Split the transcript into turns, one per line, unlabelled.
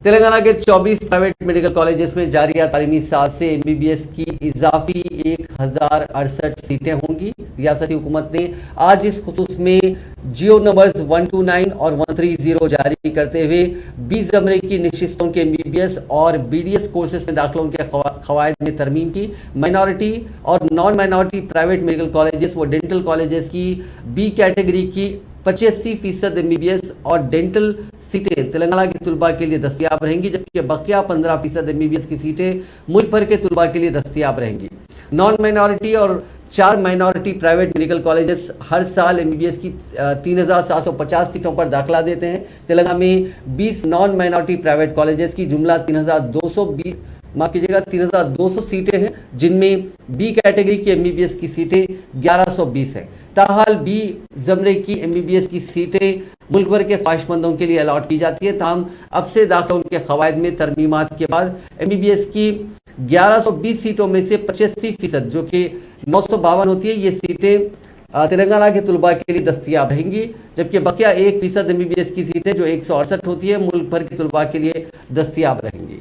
تلنگانہ کے 24 private medical colleges میں جاریہ تعلیمی سال سے MBBS کی اضافی 1068 سیٹیں ہوں گی۔ ریاستی حکومت نے آج اس خصوص میں جیو نمبرز 129 اور 130 جاری کرتے ہوئے 20 زمرے کی نشستوں کے MBBS اور BDS کورسز میں داخلوں کے قواعد میں ترمیم کی۔ مائنورٹی اور naan minority private medical colleges و ڈینٹل کالجز کی B کیٹیگری کی 85% MBBS اور ڈینٹل سیٹیں تلنگانہ کے طلباء کے لیے دستیاب رہیں گی، جبکہ بقیہ 15% MBBS کی سیٹیں ملک بھر کے طلباء کے لیے دستیاب رہیں گی۔ نان مائنورٹی اور 4 مائنورٹی پرائیویٹ میڈیکل کالجز ہر سال MBBS کی 3750 سیٹوں پر داخلہ دیتے ہیں۔ تلنگانہ میں 20 نان مائنورٹی پرائیویٹ کالجز کی جملہ 3200 سیٹیں ہیں، جن میں B کیٹیگری کی MBBS کی سیٹیں 1120 ہیں۔ تاحال B زمرے کی MBBS کی سیٹیں ملک بھر کے خواہش مندوں کے لیے الاٹ کی جاتی ہیں، تاہم اب سے داخلوں کے قواعد میں ترمیمات کے بعد MBBS کی 1120 سیٹوں میں سے 85% جو کہ 952 ہوتی ہے، یہ سیٹیں تلنگانہ کے طلباء کے لیے دستیاب رہیں گی، جبکہ بقیہ 1% MBBS کی سیٹیں جو 168 ہوتی ہے ملک بھر کے طلباء کے لیے دستیاب رہیں گی۔